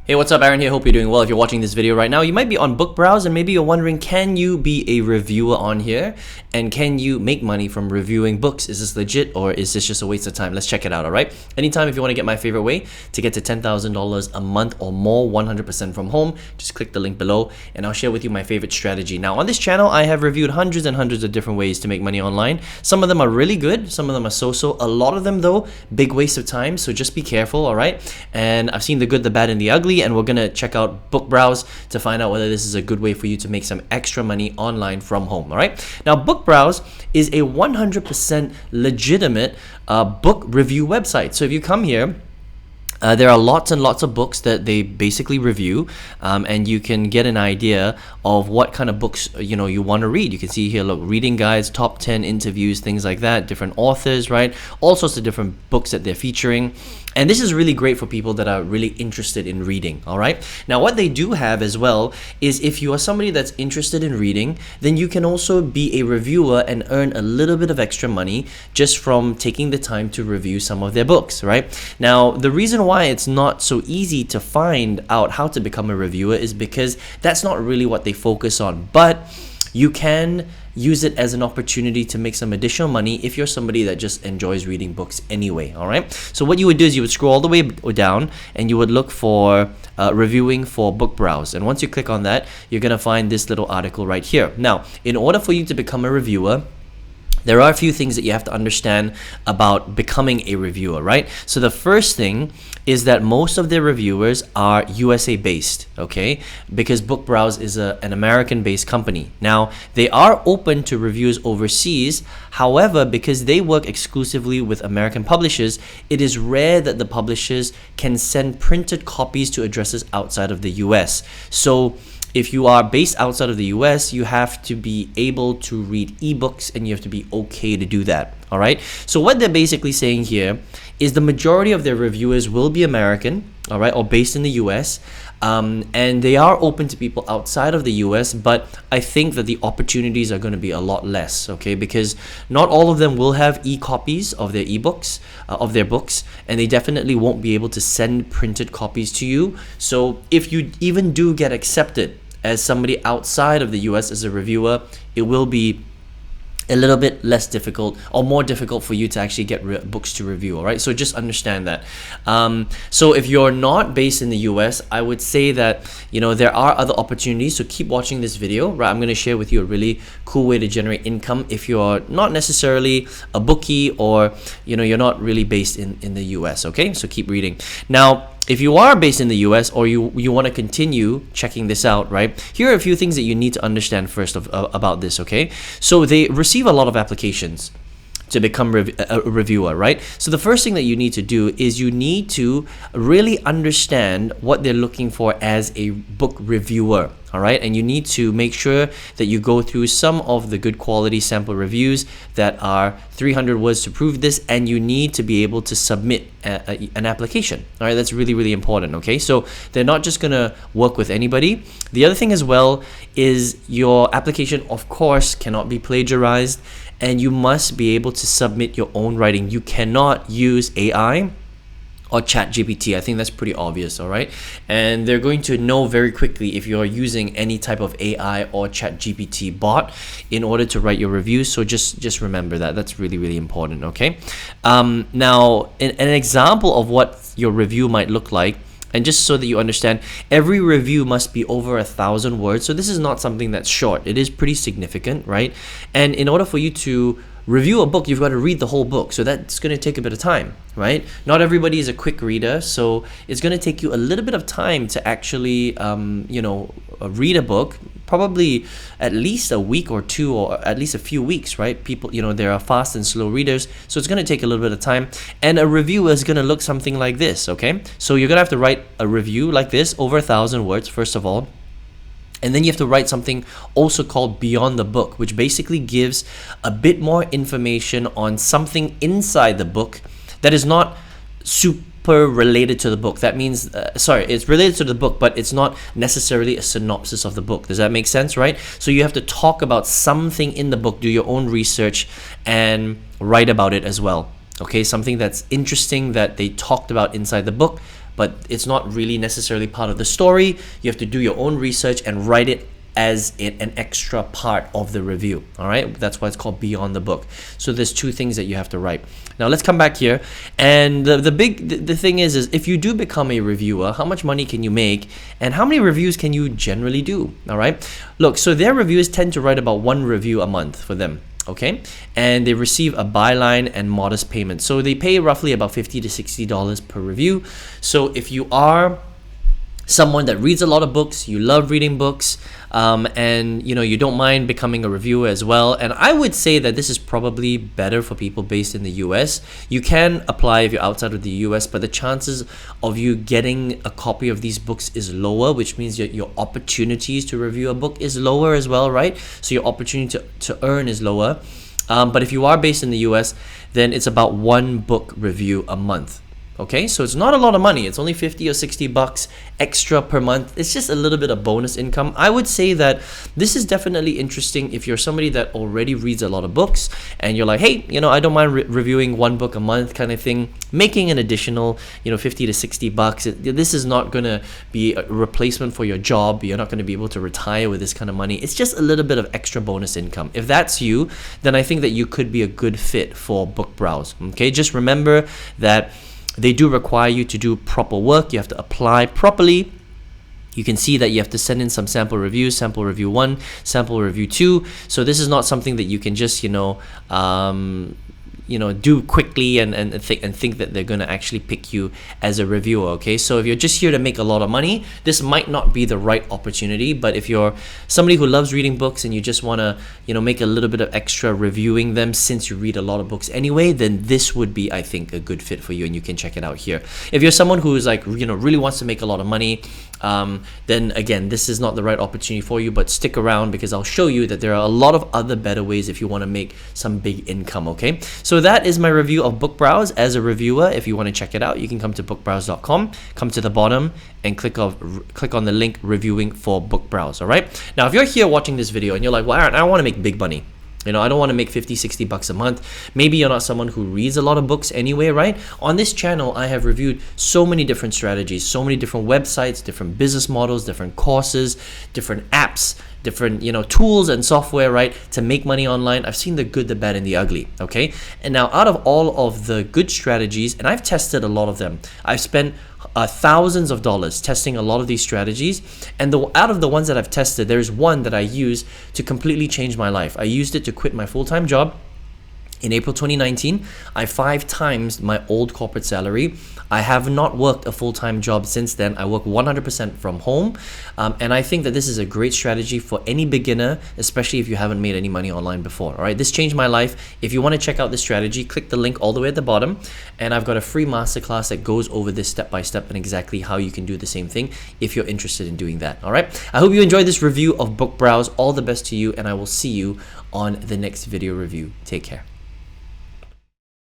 Hey, what's up? Aaron here. Hope you're doing well. If you're watching this video right now, you might be on BookBrowse and maybe you're wondering, can you be a reviewer on here? And can you make money from reviewing books? Is this legit or is this just a waste of time? Let's check it out, all right? Anytime if you want to get my favorite way to get to $10,000 a month or more 100% from home, just click the link below and I'll share with you my favorite strategy. Now, on this channel, I have reviewed hundreds and hundreds of different ways to make money online. Some of them are really good. Some of them are so-so. A lot of them, though, big waste of time. So just be careful, all right? And I've seen the good, the bad, and the ugly, and we're going to check out BookBrowse to find out whether this is a good way for you to make some extra money online from home, all right? Now, BookBrowse is a 100% legitimate book review website. So if you come here, there are lots and lots of books that they basically review, and you can get an idea of what kind of books you want to read. You can see here, look, reading guides, top 10 interviews, things like that, different authors, right? All sorts of different books that they're featuring. And this is really great for people that are really interested in reading, all right? Now, what they do have as well is if you are somebody that's interested in reading, then you can also be a reviewer and earn a little bit of extra money just from taking the time to review some of their books, right? Now, the reason why it's not so easy to find out how to become a reviewer is because that's not really what they focus on. But you can use it as an opportunity to make some additional money if you're somebody that just enjoys reading books anyway, all right? So what you would do is you would scroll all the way down and you would look for reviewing for BookBrowse. And once you click on that, you're going to find this little article right here. Now, in order for you to become a reviewer, there are a few things that you have to understand about becoming a reviewer, right? So the first thing is that most of their reviewers are USA based, okay? Because BookBrowse is an American based company. Now, they are open to reviews overseas. However, because they work exclusively with American publishers, it is rare that the publishers can send printed copies to addresses outside of the US. So if you are based outside of the US, you have to be able to read ebooks and you have to be okay to do that, all right? So what they're basically saying here is the majority of their reviewers will be American, all right, or based in the US, and they are open to people outside of the US, but I think that the opportunities are going to be a lot less, okay, because not all of them will have e-copies of their ebooks, of their books, and they definitely won't be able to send printed copies to you. So if you even do get accepted as somebody outside of the US as a reviewer, it will be a little bit less difficult or more difficult for you to actually get books to review, all right? So just understand that. So if you're not based in the US, I would say that, there are other opportunities. So keep watching this video, right? I'm going to share with you a really cool way to generate income if you're not necessarily a bookie or, you're not really based in the US, okay? So keep reading. Now, if you are based in the US or you want to continue checking this out, right? Here are a few things that you need to understand first about this, okay? So they receive a lot of applications to become a reviewer, right? So the first thing that you need to do is you need to really understand what they're looking for as a book reviewer, all right? And you need to make sure that you go through some of the good quality sample reviews that are 300 words to prove this, and you need to be able to submit an application, all right? That's really, really important, okay? So they're not just gonna work with anybody. The other thing as well is your application, of course, cannot be plagiarized, and you must be able to submit your own writing. You cannot use AI or ChatGPT. I think that's pretty obvious, all right? And they're going to know very quickly if you're using any type of AI or ChatGPT bot in order to write your reviews. So just remember that. That's really, really important, okay? Now, an example of what your review might look like, and just so that you understand, every review must be over 1,000 words. So this is not something that's short. It is pretty significant, right? And in order for you to review a book, you've got to read the whole book. So that's going to take a bit of time, right? Not everybody is a quick reader. So it's going to take you a little bit of time to actually, read a book, probably at least a week or two, or at least a few weeks, right? People, there are fast and slow readers. So it's going to take a little bit of time. And a review is going to look something like this, okay? So you're going to have to write a review like this, over 1,000 words, first of all. And then you have to write something also called Beyond the Book, which basically gives a bit more information on something inside the book that is not super related to the book. That means, it's related to the book, but it's not necessarily a synopsis of the book. Does that make sense, right? So you have to talk about something in the book, do your own research, and write about it as well. Okay, something that's interesting that they talked about inside the book, but it's not really necessarily part of the story. You have to do your own research and write it as an extra part of the review. All right, that's why it's called beyond the book. So there's two things that you have to write. Now let's come back here, and the thing is if you do become a reviewer, how much money can you make, and how many reviews can you generally do? All right, look, so their reviewers tend to write about 1 review a month for them. Okay, and they receive a byline and modest payment, so they pay roughly about $50 to $60 per review. So if you are someone that reads a lot of books, you love reading books, and you don't mind becoming a reviewer as well, and I would say that this is probably better for people based in the US. You can apply if you're outside of the US, but the chances of you getting a copy of these books is lower, which means your opportunities to review a book is lower as well, right? So your opportunity to earn is lower. But if you are based in the US, then it's about 1 book review a month. Okay, so it's not a lot of money. It's only 50 or 60 bucks extra per month. It's just a little bit of bonus income. I would say that this is definitely interesting if you're somebody that already reads a lot of books and you're like, hey, I don't mind reviewing 1 book a month kind of thing. Making an additional, 50 to 60 bucks. This is not going to be a replacement for your job. You're not going to be able to retire with this kind of money. It's just a little bit of extra bonus income. If that's you, then I think that you could be a good fit for BookBrowse. Okay, just remember that they do require you to do proper work. You have to apply properly. You can see that you have to send in some sample reviews, sample review 1, sample review 2. So this is not something that you can just, do quickly and think that they're going to actually pick you as a reviewer. Okay, so if you're just here to make a lot of money, this might not be the right opportunity. But if you're somebody who loves reading books and you just want to make a little bit of extra reviewing them since you read a lot of books anyway, then this would be, I think, a good fit for you, and you can check it out here. If you're someone who is like really wants to make a lot of money, then again, this is not the right opportunity for you, but stick around because I'll show you that there are a lot of other better ways if you want to make some big income. Okay, so that is my review of BookBrowse. As a reviewer, if you want to check it out, you can come to bookbrowse.com, come to the bottom and click on the link reviewing for BookBrowse. All right, now if you're here watching this video and you're like, well, Aaron, I want to make big money. I don't want to make 50, 60 bucks a month. Maybe you're not someone who reads a lot of books anyway, right? On this channel, I have reviewed so many different strategies, so many different websites, different business models, different courses, different apps, different tools and software, right, to make money online. I've seen the good, the bad, and the ugly. Okay, and now out of all of the good strategies, and I've tested a lot of them, I've spent thousands of dollars testing a lot of these strategies, and out of the ones that I've tested, there's one that I used to completely change my life. I used it to quit my full-time job. In April 2019, I 5 times my old corporate salary. I have not worked a full-time job since then. I work 100% from home, and I think that this is a great strategy for any beginner, especially if you haven't made any money online before. All right, this changed my life. If you want to check out this strategy, click the link all the way at the bottom, and I've got a free masterclass that goes over this step by step and exactly how you can do the same thing if you're interested in doing that. All right, I hope you enjoyed this review of BookBrowse. All the best to you, and I will see you on the next video review. Take care.